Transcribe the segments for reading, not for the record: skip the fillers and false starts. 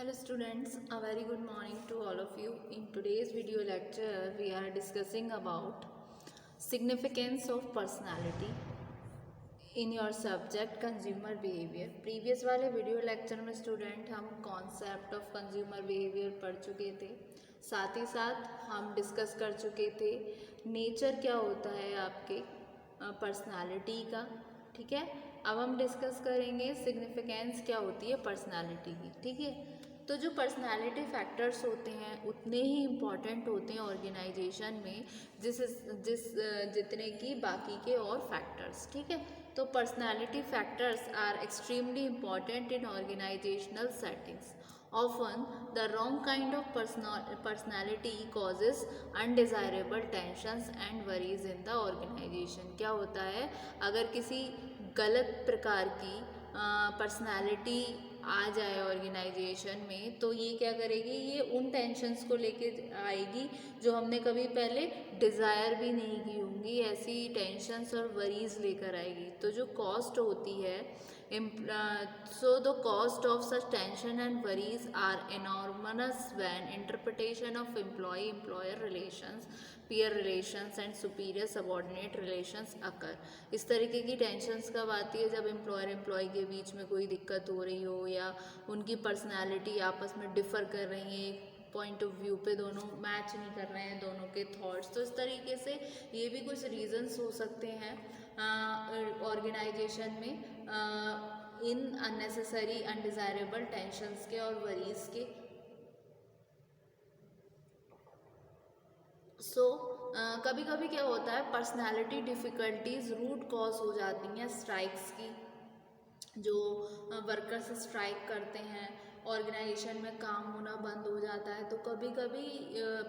Hello students, a very good morning to all of you. In today's video lecture, we are discussing about significance of personality in your subject consumer behavior. Previous वाले video lecture में student हम concept of consumer behaviour पढ़ चुके थे, साथ ही साथ हम discuss कर चुके थे नेचर क्या होता है आपके पर्सनालिटी का। ठीक है, अब हम डिस्कस करेंगे सिग्निफिकेंस क्या होती है पर्सनालिटी की। ठीक है, तो जो पर्सनालिटी फैक्टर्स होते हैं उतने ही इम्पॉर्टेंट होते हैं ऑर्गेनाइजेशन में जितने की बाकी के और फैक्टर्स। ठीक है, तो personality factors are extremely important in organisational settings. Often, the wrong kind of personality causes undesirable tensions and worries in the organization. क्या होता है, अगर किसी गलत प्रकार की पर्सनालिटी आ जाए ऑर्गेनाइजेशन में तो ये क्या करेगी, ये उन टेंशन्स को लेके आएगी जो हमने कभी पहले डिज़ायर भी नहीं की होंगी, ऐसी टेंशन्स और वरीज लेकर आएगी। तो जो कॉस्ट होती है, so the cost of such tension and worries are enormous when interpretation of employee-employer relations, peer relations and superior subordinate relations occur. इस तरीके की टेंशन्स कब आती है, जब एम्प्लॉयर एम्प्लॉय के बीच में कोई दिक्कत हो रही हो या उनकी पर्सनैलिटी आपस में डिफ़र कर रही है, पॉइंट ऑफ व्यू पे दोनों मैच नहीं कर रहे हैं, दोनों के थॉट्स। तो इस तरीके से ये भी कुछ रीजंस हो सकते हैं ऑर्गेनाइजेशन में इन अननेसेसरी अनडिज़ायरेबल टेंशन्स के और वरीज के। कभी कभी क्या होता है, पर्सनालिटी डिफ़िकल्टीज रूट कॉज हो जाती हैं स्ट्राइक्स की। जो वर्कर्स स्ट्राइक करते हैं, ऑर्गेनाइजेशन में काम होना बंद हो जाता है, तो कभी कभी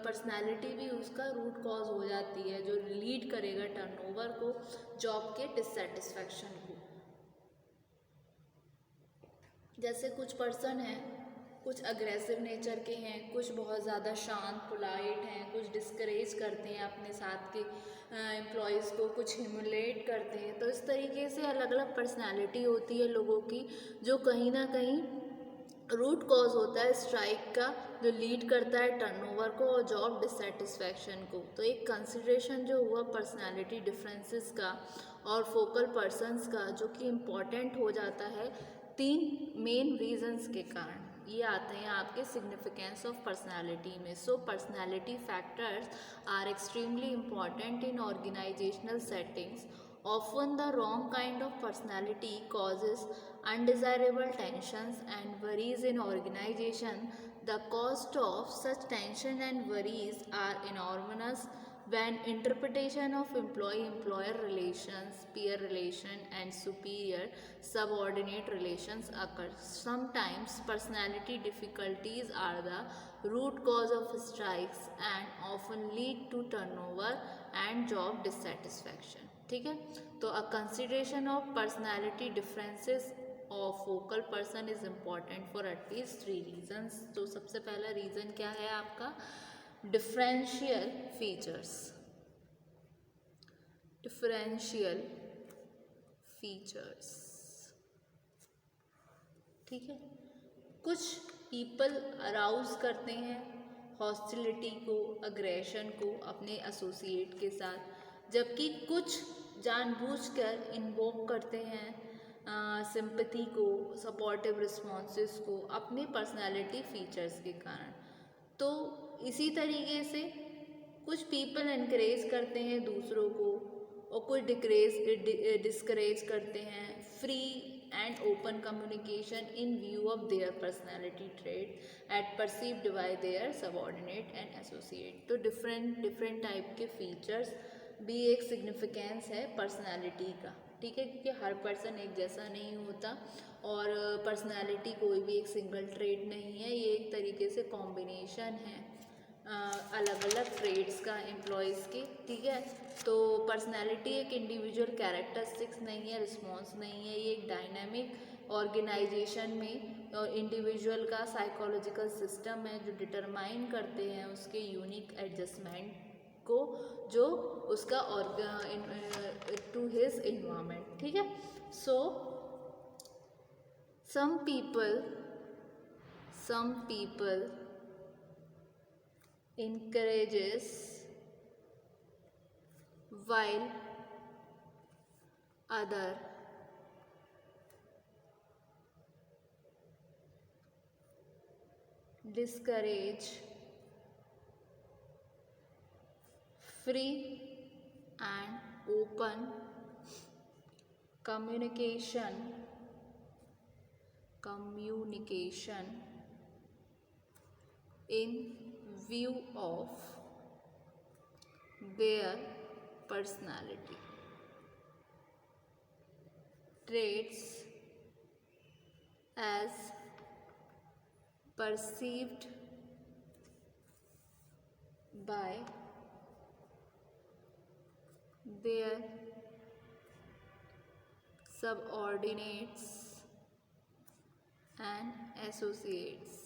पर्सनालिटी भी उसका रूट कॉज हो जाती है, जो लीड करेगा टर्नओवर को, जॉब के डिससेटिस्फैक्शन को। जैसे कुछ पर्सन हैं, कुछ अग्रेसिव नेचर के हैं, कुछ बहुत ज़्यादा शांत पोलाइट हैं, कुछ डिस्करेज करते हैं अपने साथ के एम्प्लॉयज़ को, कुछ ह्यूमिलेट करते हैं। तो इस तरीके से अलग अलग पर्सनालिटी होती है लोगों की, जो कहीं ना कहीं रूट कॉज होता है स्ट्राइक का, जो लीड करता है टर्नओवर को और जॉब डिससेटिस्फैक्शन को। तो एक कंसिडरेशन जो हुआ पर्सनालिटी डिफरेंसेस का और फोकल पर्सन्स का, जो कि इम्पॉर्टेंट हो जाता है तीन मेन रीजंस के कारण, ये आते हैं आपके सिग्निफिकेंस ऑफ पर्सनालिटी में। So personality factors are extremely important in organisational settings. Often the wrong kind of personality causes undesirable tensions and worries in organization. The cost of such tension and worries are enormous when interpretation of employee-employer relations, peer relation and superior subordinate relations occur. Sometimes personality difficulties are the root cause of strikes and often lead to turnover and job dissatisfaction. ठीक है, तो a consideration of personality differences of focal person is important for at least 3 reasons. तो सबसे पहला reason क्या है आपका, differential features. Differential features, ठीक है, कुछ पीपल अराउज करते हैं हॉस्टिलिटी को, अग्रेशन को अपने एसोसिएट के साथ, जबकि कुछ जानबूझकर इन्वोक करते हैं सिंपैथी को, सपोर्टिव रिस्पॉन्सेस को अपने पर्सनालिटी फीचर्स के कारण. तो इसी तरीके से कुछ पीपल इनकरेज करते हैं दूसरों को और कुछ डिस्करेज करते हैं free and open communication in view of their personality trait at perceived by their subordinate and associate. तो different टाइप के फीचर्स भी एक सिग्निफिकेंस है पर्सनालिटी का. ठीक है, क्योंकि हर पर्सन एक जैसा नहीं होता और पर्सनालिटी कोई भी एक सिंगल ट्रेट नहीं है, ये एक तरीके से कॉम्बिनेशन है अलग अलग ट्रेड्स का एम्प्लॉयज़ के. ठीक है, तो पर्सनालिटी एक इंडिविजुअल कैरेक्टरिस्टिक्स नहीं है, रिस्पॉन्स नहीं है, ये एक डायनामिक ऑर्गेनाइजेशन में इंडिविजुअल का साइकोलॉजिकल सिस्टम है जो डिटरमाइन करते हैं उसके यूनिक एडजस्टमेंट को, जो उसका टू हिज इन्वायरमेंट. ठीक है, सो some people encourages while other discourage free and open communication in view of their personality traits as perceived by their subordinates and associates।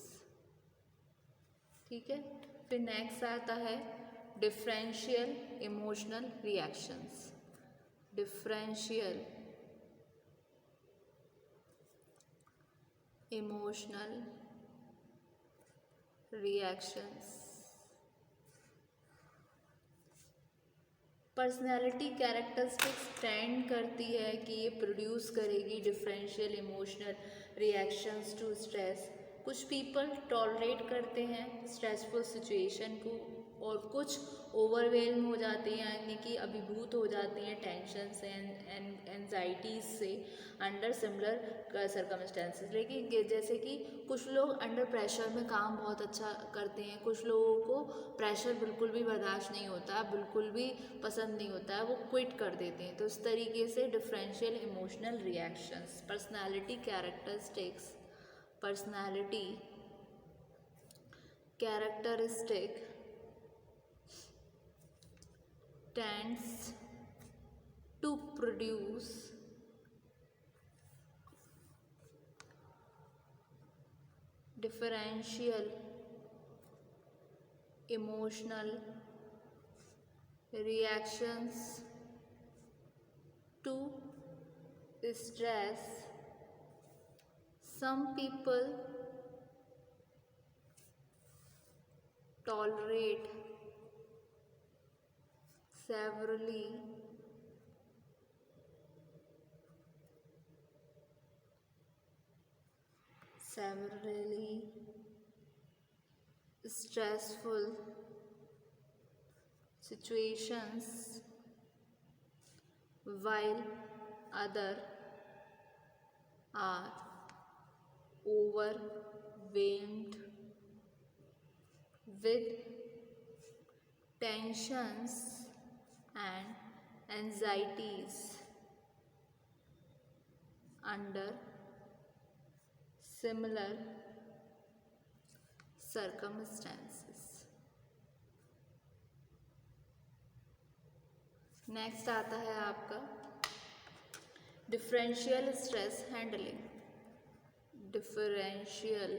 ठीक है, फिर नेक्स्ट आता है differential emotional reactions. Differential emotional reactions personality characteristics trend करती है कि ये produce करेगी differential emotional reactions to stress. कुछ पीपल टॉलरेट करते हैं स्ट्रेसफुल सिचुएशन को और कुछ ओवरवेल्म हो जाते हैं, यानी कि अभिभूत हो जाते हैं टेंशन से एंजाइटीज से अंडर सिमिलर सर्कमस्टेंसेस। लेकिन जैसे कि कुछ लोग अंडर प्रेशर में काम बहुत अच्छा करते हैं, कुछ लोगों को प्रेशर बिल्कुल भी बर्दाश्त नहीं होता है, बिल्कुल भी पसंद नहीं होता है, वो क्विट कर देते हैं। तो इस तरीके से differential emotional reactions personality characteristic tends to produce differential emotional reactions to stress। Some people tolerate severely stressful situations while others are overwhelmed with tensions and anxieties under similar circumstances। Next आता है आपका differential stress handling. Differential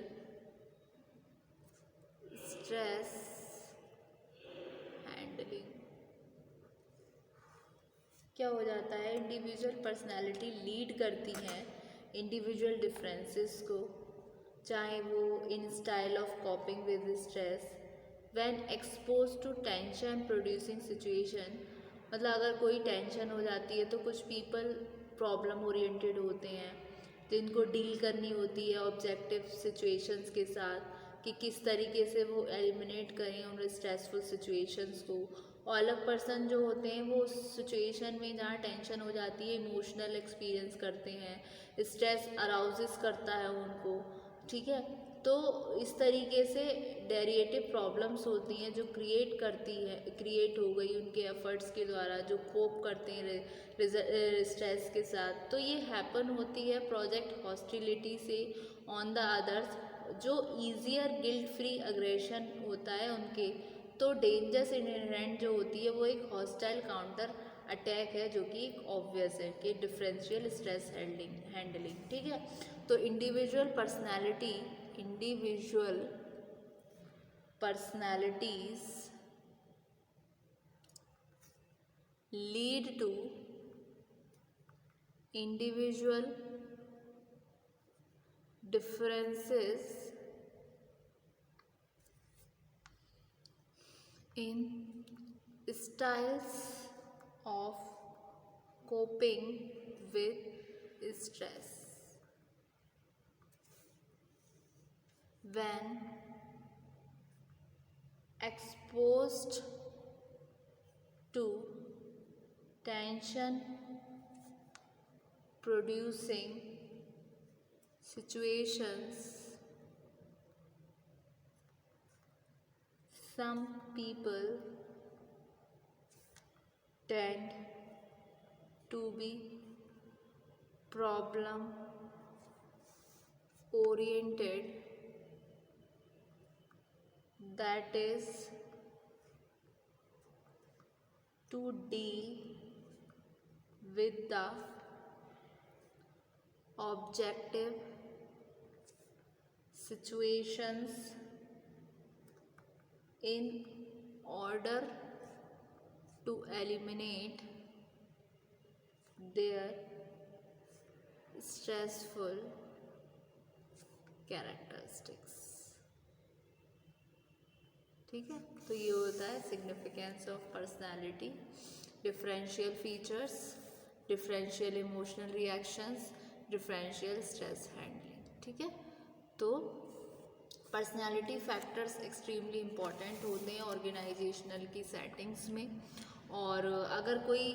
stress handling क्या हो जाता है, individual personality lead करती है individual differences को, चाहे वो in style of coping with stress when expose to tension producing situation. मतलब अगर कोई टेंशन हो जाती है तो कुछ पीपल प्रॉब्लम ओरिएंटेड होते हैं, जिनको डील करनी होती है ऑब्जेक्टिव सिचुएशंस के साथ कि किस तरीके से वो एलिमिनेट करें उन स्ट्रेसफुल सिचुएशंस को। और अलग पर्सन जो होते हैं वो उस सिचुएशन में जहाँ टेंशन हो जाती है इमोशनल एक्सपीरियंस करते हैं, स्ट्रेस अराउजेस करता है उनको। ठीक है, तो इस तरीके से डेरिएटिव प्रॉब्लम्स होती हैं जो क्रिएट हो गई उनके एफर्ट्स के द्वारा, जो कोप करते हैं स्ट्रेस के साथ। तो ये हैपन होती है प्रोजेक्ट हॉस्टिलिटी से ऑन द अदर्स, जो ईजियर गिल्ट फ्री अग्रेशन होता है उनके। तो डेंजरस इनहेरेंट जो होती है वो एक हॉस्टाइल काउंटर अटैक है, जो कि एक ऑब्वियस है कि डिफरेंशियल स्ट्रेस हैंडलिंग। ठीक है, तो individual personalities lead to individual differences in styles of coping with stress. When exposed to tension producing situations, some people tend to be problem oriented, that is to deal with the objective situations in order to eliminate their stressful characteristics. ठीक है, तो ये होता है significance of personality, differential features, differential emotional reactions, differential stress handling. ठीक है, तो personality factors extremely important होते हैं ऑर्गेनाइजेशनल की सेटिंग्स में. और अगर कोई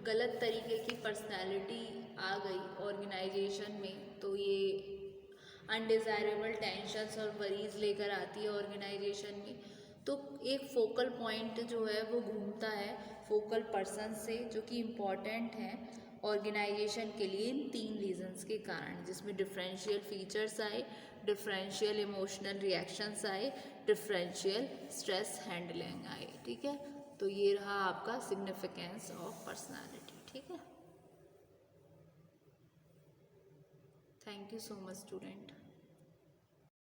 गलत तरीके की पर्सनालिटी आ गई ऑर्गेनाइजेशन में तो ये अनडिज़ायरेबल टेंशन्स और वरीज लेकर आती है ऑर्गेनाइजेशन में. तो एक फोकल पॉइंट जो है वो घूमता है फोकल पर्सन से, जो कि इम्पॉर्टेंट है ऑर्गेनाइजेशन के लिए इन 3 रीजंस के कारण, जिसमें डिफरेंशियल फीचर्स आए, डिफरेंशियल इमोशनल रिएक्शंस आए, डिफरेंशियल स्ट्रेस हैंडलिंग आए. ठीक है, तो ये रहा आपका सिग्निफिकेंस ऑफ पर्सनालिटी. ठीक है, thank you so much student.